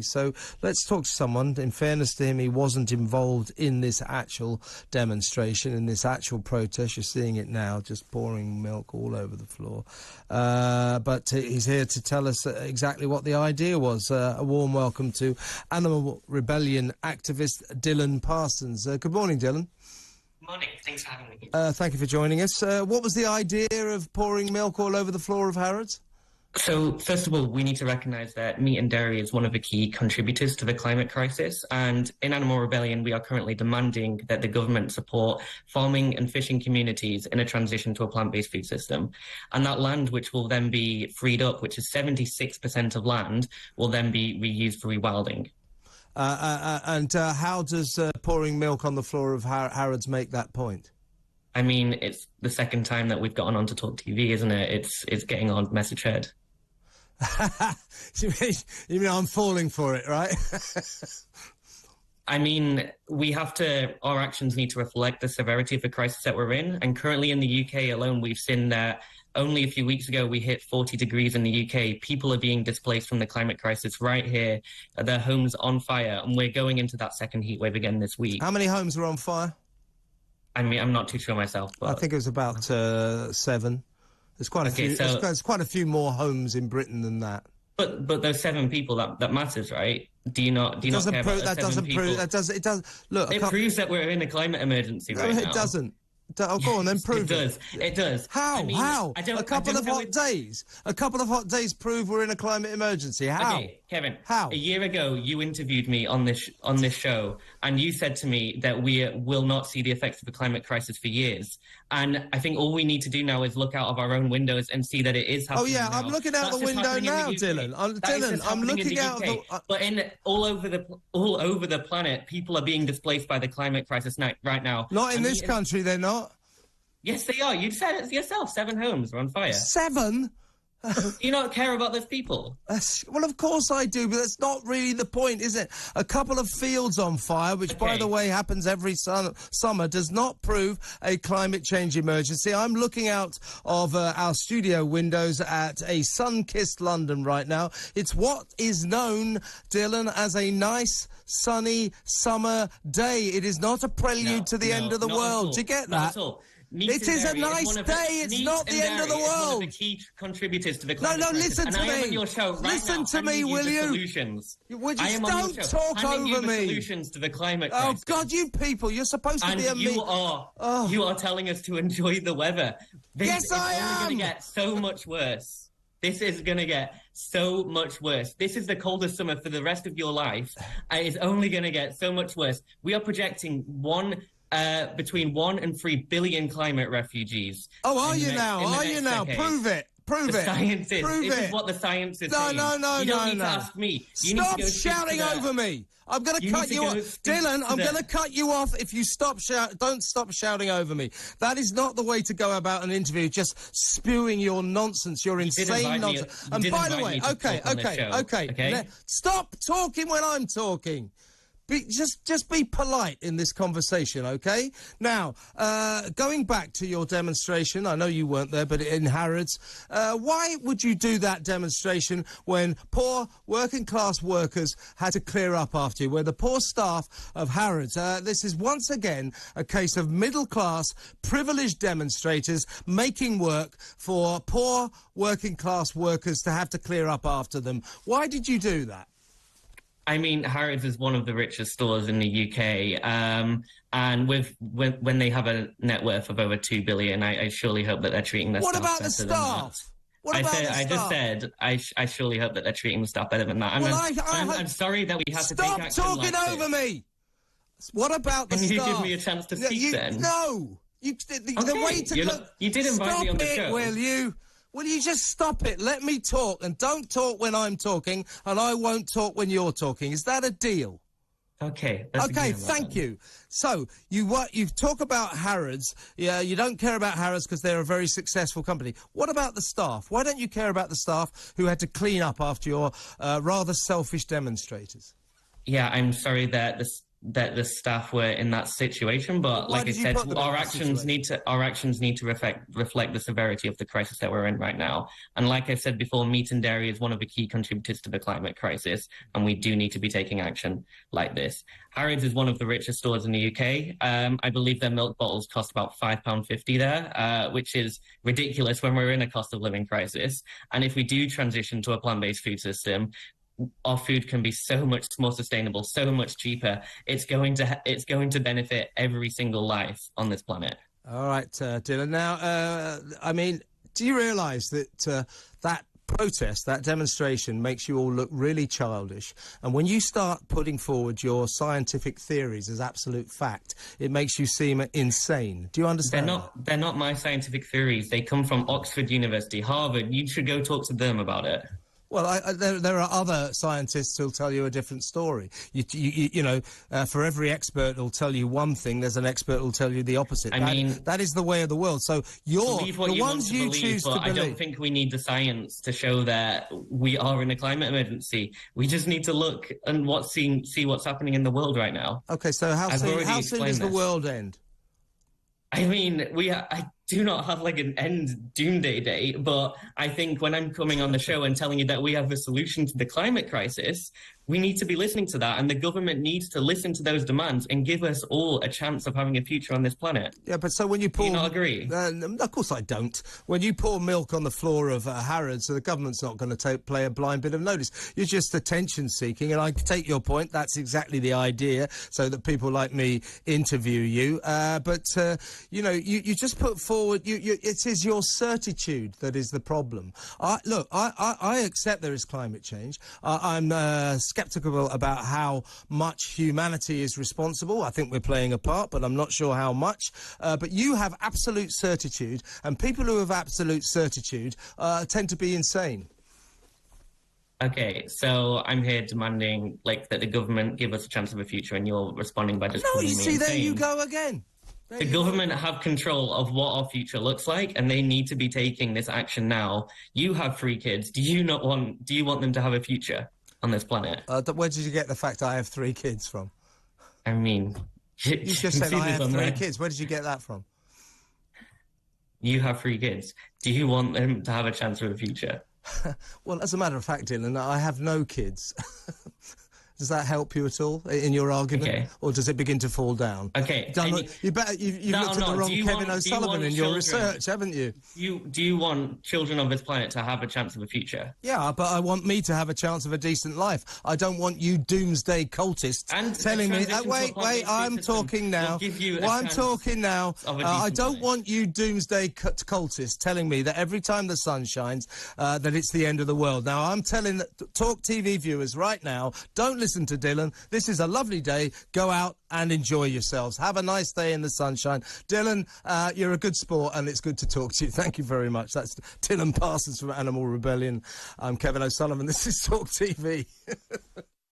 So let's talk to someone. In fairness to him, he wasn't involved in this actual demonstration, in this actual protest. You're seeing it now, just pouring milk all over the floor. But he's here to tell us exactly what the idea was. A warm welcome to Animal Rebellion activist Dillon Parsons. Good morning, Dillon. Morning. Thanks for having me. Thank you for joining us. What was the idea of pouring milk all over the floor of Harrods? So, first of all, we need to recognise that meat and dairy is one of the key contributors to the climate crisis. And in Animal Rebellion, we are currently demanding that the government support farming and fishing communities in a transition to a plant-based food system. And that land, which will then be freed up, which is 76% of land, will then be reused for rewilding. And how does pouring milk on the floor of Harrods make that point? I mean, it's the second time that we've gotten on to Talk TV, isn't it? It's getting our message heard. You mean I'm falling for it, right? I mean, our actions need to reflect the severity of the crisis that we're in. And currently in the UK alone, we've seen that only a few weeks ago, we hit 40 degrees in the UK. People are being displaced from the climate crisis right here. Their homes on fire. And we're going into that second heat wave again this week. How many homes are on fire? I mean, I'm not too sure myself, but I think it was about 7. There's quite a few. There's quite a few more homes in Britain than that. But those 7 people that matters, right? Do you not care about that? Doesn't prove that. It does. Look, it proves that we're in a climate emergency right now. No, it doesn't. Oh, go on, then prove it. It does. How? I mean, How? A couple of hot days prove we're in a climate emergency. How? Okay, Kevin. How? A year ago, you interviewed me on this show, and you said to me that we will not see the effects of the climate crisis for years. And I think all we need to do now is look out of our own windows and see that it is happening. Oh yeah, now. I'm looking out the window now, Dillon. I'm looking out the. But all over the planet, people are being displaced by the climate crisis right now. Not in this country, they're not. Yes, they are. You said it yourself. 7 homes are on fire. 7? Do you not care about those people? Well, of course I do, but that's not really the point, is it? A couple of fields on fire, which, by the way, happens every summer, does not prove a climate change emergency. I'm looking out of our studio windows at a sun-kissed London right now. It's what is known, Dillon, as a nice, sunny summer day. It is not a prelude to the end of the world. Do you get that? Not at all. It is a nice day. It's not the end of the world. One of the key contributors to the climate crisis. Listen to me. I am on your show right listen to me, will you? Solutions. I am don't talk over me. Solutions to the climate crisis. Oh God, you people! You're supposed to be a you are telling us to enjoy the weather. Yes, I am. It's going to get so much worse. This is going to get so much worse. This is the coldest summer for the rest of your life. And it's only going to get so much worse. We are projecting between 1 and 3 billion climate refugees. Oh, are you now? Prove it. Prove it. Science is. Prove this it. is what the science is No. You don't need to ask me. Stop shouting over me. I'm going to cut you off. Dillon, I'm going to cut you off if you don't stop shouting over me. That is not the way to go about an interview, just spewing your nonsense, your insane nonsense. And by the way, okay. Stop talking when I'm talking. Just be polite in this conversation, okay? Now, going back to your demonstration, I know you weren't there, but in Harrods, why would you do that demonstration when poor working-class workers had to clear up after you, where the poor staff of Harrods, this is once again a case of middle-class, privileged demonstrators making work for poor working-class workers to have to clear up after them. Why did you do that? I mean, Harrods is one of the richest stores in the UK, and when they have a net worth of over 2 billion, I surely hope that they're treating their staff better than that. What about the staff? I just said I surely hope that they're treating the staff better than that. I'm sorry that we have to take action. Stop talking over me. What about the staff? Can you give me a chance to speak then? No. The way to you did invite me on the show. Stop it, will you? Will you just stop it? Let me talk, and don't talk when I'm talking, and I won't talk when you're talking. Is that a deal? Okay. Okay, thank you. So, you talk about Harrods. Yeah, you don't care about Harrods because they're a very successful company. What about the staff? Why don't you care about the staff who had to clean up after your rather selfish demonstrators? Yeah, I'm sorry that that the staff were in that situation, but like I said, our actions need to reflect the severity of the crisis that we're in right now. And like I said before, meat and dairy is one of the key contributors to the climate crisis, and we do need to be taking action like this. Harrods is one of the richest stores in the UK. I believe their milk bottles cost about £5.50 there, which is ridiculous when we're in a cost of living crisis. And if we do transition to a plant-based food system, our food can be so much more sustainable, so much cheaper. It's going to benefit every single life on this planet. All right, Dillon. Now, I mean, do you realise that that protest, that demonstration, makes you all look really childish? And when you start putting forward your scientific theories as absolute fact, it makes you seem insane. Do you understand? They're not my scientific theories. They come from Oxford University, Harvard. You should go talk to them about it. Well, there are other scientists who'll tell you a different story. You know, for every expert who'll tell you one thing, there's an expert who'll tell you the opposite. That is the way of the world. So the ones you choose to believe. I don't think we need the science to show that we are in a climate emergency. We just need to look and see what's happening in the world right now. Okay, so how soon does the world end? I mean, I do not have like an end doomsday date, but I think when I'm coming on the show and telling you that we have a solution to the climate crisis, we need to be listening to that, and the government needs to listen to those demands and give us all a chance of having a future on this planet. Yeah, but so when you pour... Do you not agree? Of course I don't. When you pour milk on the floor of Harrods, so the government's not going to play a blind bit of notice. You're just attention-seeking, and I take your point. That's exactly the idea, so that people like me interview you. You know, you just put forward... it is your certitude that is the problem. Look, I accept there is climate change. I'm sceptical about how much humanity is responsible. I think we're playing a part, but I'm not sure how much. But you have absolute certitude, and people who have absolute certitude tend to be insane. Okay, so I'm here demanding that the government give us a chance of a future, and you're responding by just calling me insane. There you go again. The government have control of what our future looks like, and they need to be taking this action now. You have 3 kids. Do you want them to have a future on this planet? Where did you get the fact I have 3 kids from? I mean, you just said I have 3 kids. Where did you get that from? You have 3 kids. Do you want them to have a chance of a future? Well, as a matter of fact, Dillon, I have no kids. Does that help you at all in your argument? Okay. Or does it begin to fall down? Okay. You've looked at the wrong Kevin O'Sullivan in your research, haven't you? Do you want children of this planet to have a chance of a future? Yeah, but I want me to have a chance of a decent life. I don't want you doomsday cultists telling me... wait, I'm talking now. I'm talking now. I don't want you doomsday cultists telling me that every time the sun shines, that it's the end of the world. Now, I'm telling Talk TV viewers right now, don't listen to Dillon. This is a lovely day. Go out and enjoy yourselves. Have a nice day in the sunshine. Dillon, you're a good sport, and it's good to talk to you. Thank you very much. That's Dillon Parsons from Animal Rebellion. I'm Kevin O'Sullivan. This is Talk TV.